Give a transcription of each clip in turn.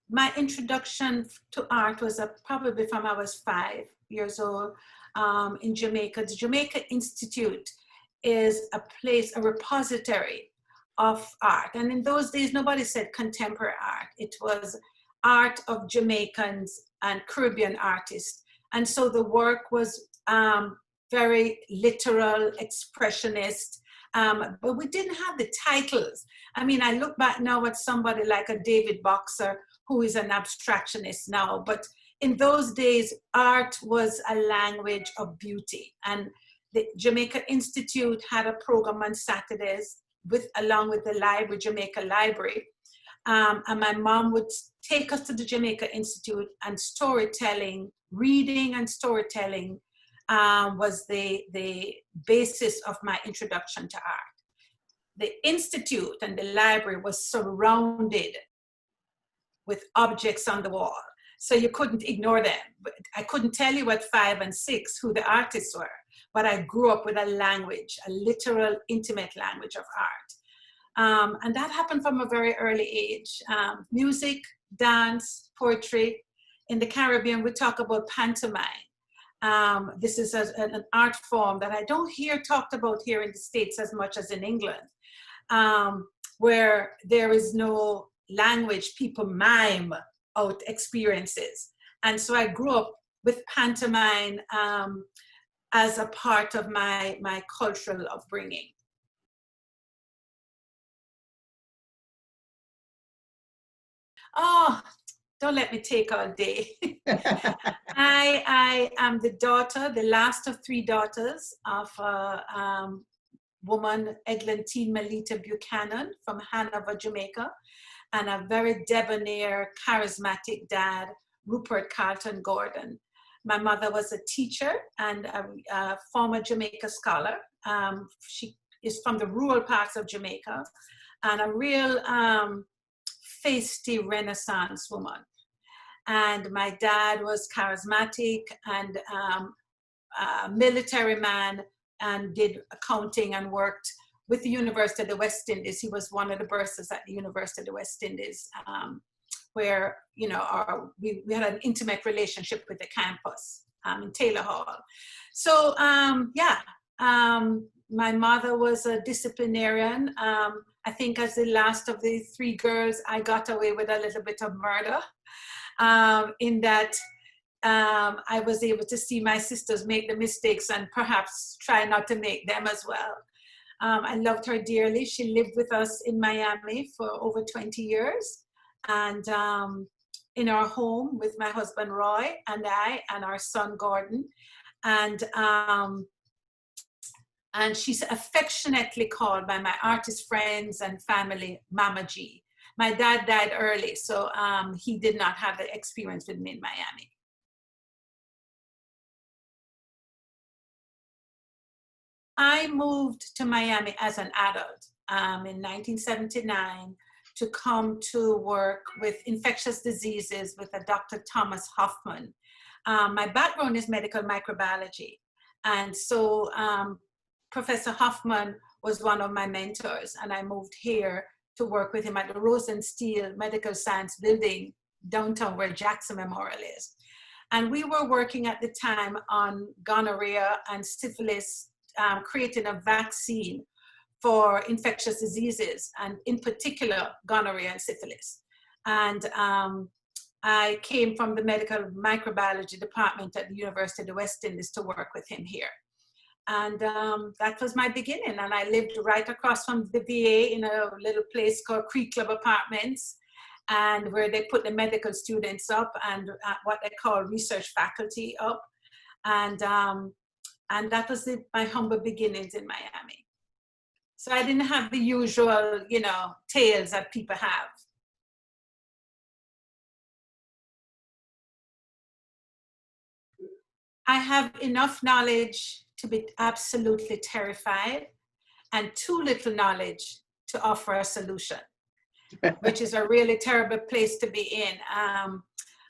my introduction to art was probably from I was 5 years old in Jamaica. The Jamaica Institute is a place, a repository of art. And in those days, nobody said contemporary art. It was art of Jamaicans and Caribbean artists. And so the work was very literal, expressionist, but we didn't have the titles. I mean, I look back now at somebody like a David Boxer, who is an abstractionist now, but in those days, art was a language of beauty. And the Jamaica Institute had a program on Saturdays along with the library, Jamaica Library. And my mom would take us to the Jamaica Institute, and storytelling, reading and storytelling was the basis of my introduction to art. The Institute and the library was surrounded with objects on the wall. So you couldn't ignore them. But I couldn't tell you at 5 and 6 who the artists were, but I grew up with a language, a literal, intimate language of art. And that happened from a very early age. Music, dance, poetry. In the Caribbean, we talk about pantomime. This is an art form that I don't hear talked about here in the States as much as in England, where there is no language, people mime out experiences. And so I grew up with pantomime as a part of my cultural upbringing. Oh, don't let me take all day. I am the daughter, the last of 3 daughters of a woman, Eglantine Melita Buchanan from Hanover, Jamaica, and a very debonair, charismatic dad, Rupert Carlton Gordon. My mother was a teacher and a former Jamaica scholar. She is from the rural parts of Jamaica, and a real feisty Renaissance woman. And my dad was charismatic and a military man, and did accounting and worked with the University of the West Indies. He was one of the bursars at the University of the West Indies, where, you know, we had an intimate relationship with the campus in Taylor Hall. So, my mother was a disciplinarian. I think as the last of the 3 girls, I got away with a little bit of murder, in that I was able to see my sisters make the mistakes and perhaps try not to make them as well. I loved her dearly. She lived with us in Miami for over 20 years. And in our home with my husband, Roy, and I, and our son, Gordon. And she's affectionately called by my artist friends and family, Mama G. My dad died early, so he did not have the experience with me in Miami. I moved to Miami as an adult in 1979 to come to work with infectious diseases with a Dr. Thomas Hoffman. My background is medical microbiology. And so Professor Hoffman was one of my mentors, and I moved here to work with him at the Rosenstiel Medical Science Building downtown where Jackson Memorial is. And we were working at the time on gonorrhea and syphilis, creating a vaccine for infectious diseases, and in particular, gonorrhea and syphilis. And I came from the medical microbiology department at the University of the West Indies to work with him here. And that was my beginning. And I lived right across from the VA in a little place called Creek Club Apartments, and where they put the medical students up and what they call research faculty up. And that was my humble beginnings in Miami. So I didn't have the usual, you know, tales that people have. I have enough knowledge to be absolutely terrified, and too little knowledge to offer a solution, which is a really terrible place to be in.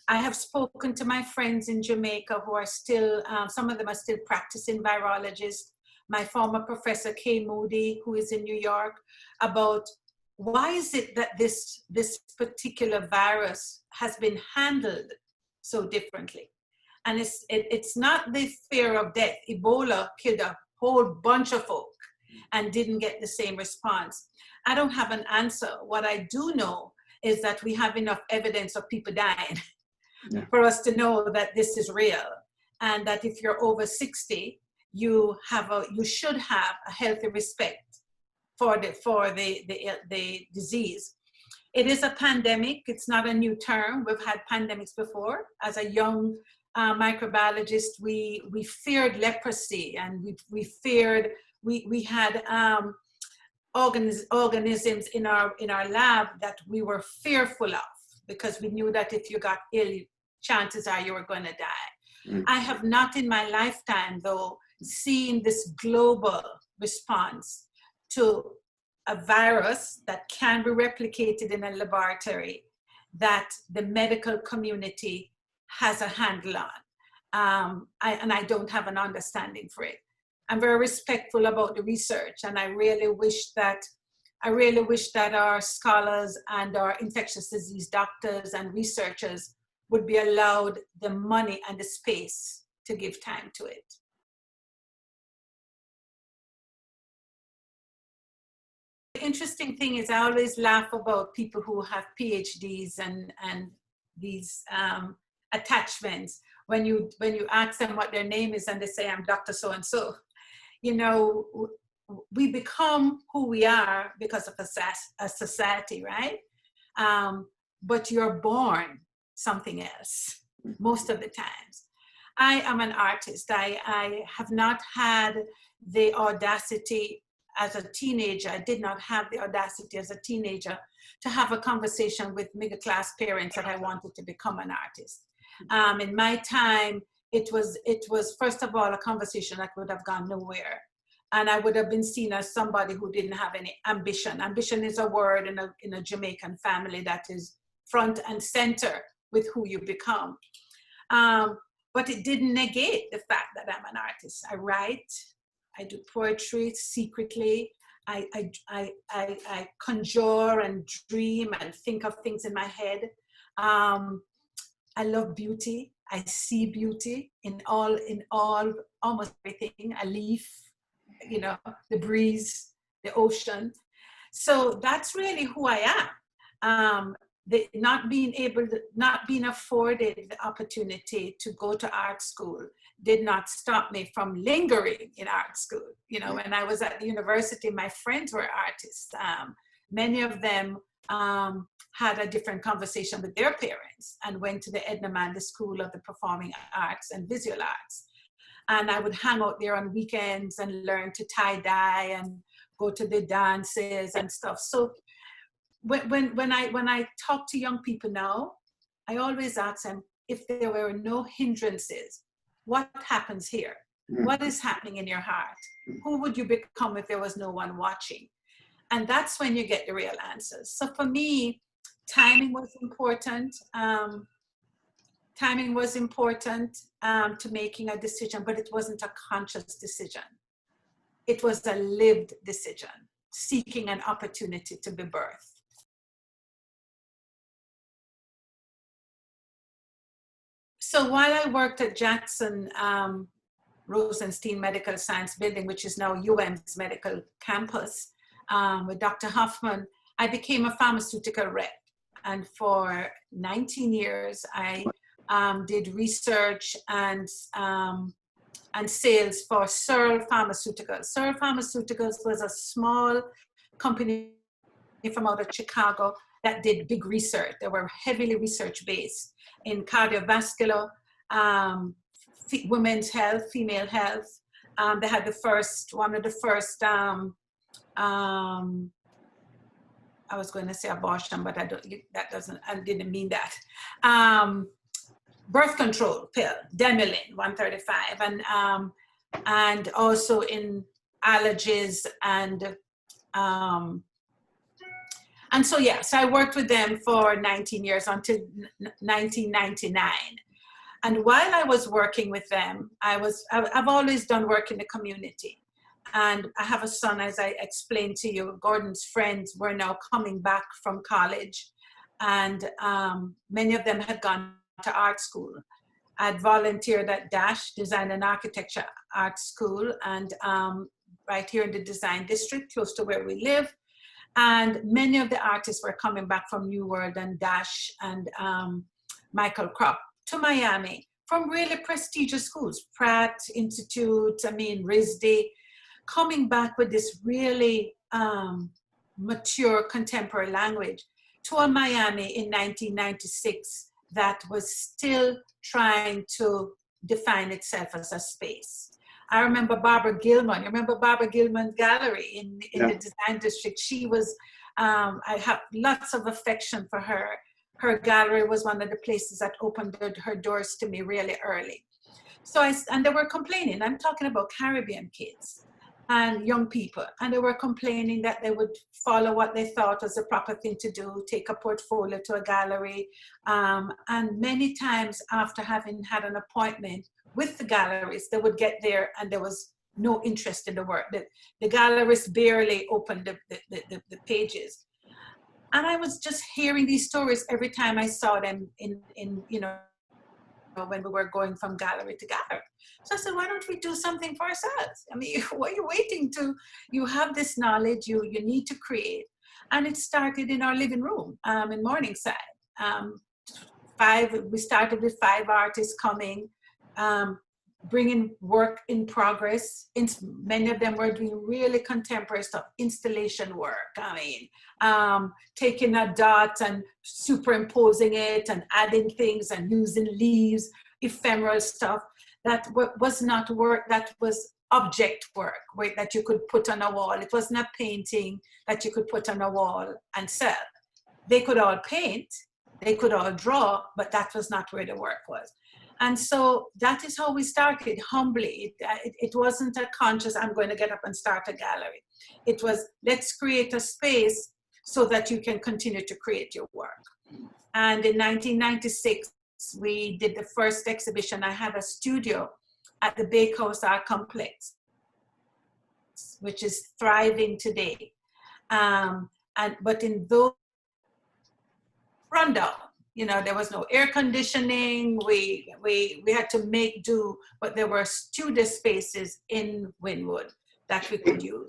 I have spoken to my friends in Jamaica who are still, some of them are still practicing virologists. My former professor, Kay Moody, who is in New York, about why is it that this particular virus has been handled so differently. And it's not the fear of death. Ebola killed a whole bunch of folk and didn't get the same response. I don't have an answer. What I do know is that we have enough evidence of people dying for us to know that this is real. And that if you're over 60, you should have a healthy respect for the disease. It is a pandemic. It's not a new term. We've had pandemics before. As a young microbiologist, we feared leprosy, and we had organisms in our lab that we were fearful of, because we knew that if you got ill, chances are you were going to die. I have not in my lifetime, though, seen this global response to a virus that can be replicated in a laboratory that the medical community has a handle on. And I don't have an understanding for it. I'm very respectful about the research, and I really wish that our scholars and our infectious disease doctors and researchers would be allowed the money and the space to give time to it. The interesting thing is, I always laugh about people who have PhDs and these attachments. When you ask them what their name is and they say, I'm Dr. So-and-so, you know, we become who we are because of a society, right? But you're born something else most of the times. I am an artist. I have not had the audacity as a teenager. I did not have the audacity as a teenager to have a conversation with middle-class parents that I wanted to become an artist. In my time, it was first of all a conversation that would have gone nowhere, and I would have been seen as somebody who didn't have any ambition. Ambition is a word in a Jamaican family that is front and center with who you become. But it didn't negate the fact that I'm an artist. I write, I do poetry secretly. I conjure and dream and think of things in my head. I love beauty. I see beauty in almost everything. A leaf, you know, the breeze, the ocean. So that's really who I am. Not being afforded the opportunity to go to art school did not stop me from lingering in art school. You know, when I was at the university, my friends were artists. Many of them had a different conversation with their parents and went to the Edna Mandela School of the Performing Arts and Visual Arts. And I would hang out there on weekends and learn to tie-dye and go to the dances and stuff. So when I talk to young people now, I always ask them, if there were no hindrances, what happens here? What is happening in your heart? Who would you become if there was no one watching? And that's when you get the real answers. So for me, timing was important. Timing was important to making a decision, but it wasn't a conscious decision. It was a lived decision, seeking an opportunity to be birthed. So while I worked at Jackson Rosenstein Medical Science Building, which is now UM's medical campus, with Dr. Hoffman, I became a pharmaceutical rep. And for 19 years, I did research and sales for Searle Pharmaceuticals. Searle Pharmaceuticals was a small company from out of Chicago that did big research. They were heavily research-based in cardiovascular, women's health, female health. They had one of the first, I was going to say abortion, but I didn't mean that. Birth control pill, Demelin 135, and also in allergies and so yeah, so I worked with them for 19 years until 1999. And while I was working with them, I've always done work in the community. And I have a son, as I explained to you. Gordon's friends were now coming back from college. and many of them had gone to art school. I'd volunteered at DASH, Design and Architecture Art School, and right here in the Design District, close to where we live. And many of the artists were coming back from New World and DASH and Michael Kropp to Miami from really prestigious schools, Pratt Institute, RISD, coming back with this really mature contemporary language to a Miami in 1996 that was still trying to define itself as a space. I remember Barbara Gilman. You remember Barbara Gilman's gallery in the Design District? She was, I have lots of affection for her. Her gallery was one of the places that opened her doors to me really early. So and they were complaining. I'm talking about Caribbean kids and young people. And they were complaining that they would follow what they thought was the proper thing to do, take a portfolio to a gallery. And many times after having had an appointment with the galleries, they would get there and there was no interest in the work. The galleries barely opened the pages. And I was just hearing these stories every time I saw them in when we were going from gallery to gallery. So I said, why don't we do something for ourselves? I mean, what are you waiting to? You have this knowledge, you need to create. And it started in our living room in Morningside. We started with 5 artists coming, bringing work in progress. Many of them were doing really contemporary stuff, installation work. Taking a dot and superimposing it and adding things and using leaves, ephemeral stuff that was not work, that was object work, right, that you could put on a wall. It wasn't a painting that you could put on a wall and sell. They could all paint, they could all draw, but that was not where the work was. And so that is how we started, humbly. It wasn't a conscious, I'm going to get up and start a gallery. It was, let's create a space so that you can continue to create your work. And in 1996, we did the first exhibition. I had a studio at the Bakehouse Art Complex, which is thriving today. But in those rundown, there was no air conditioning. We had to make do, but there were studio spaces in Wynwood that we could use.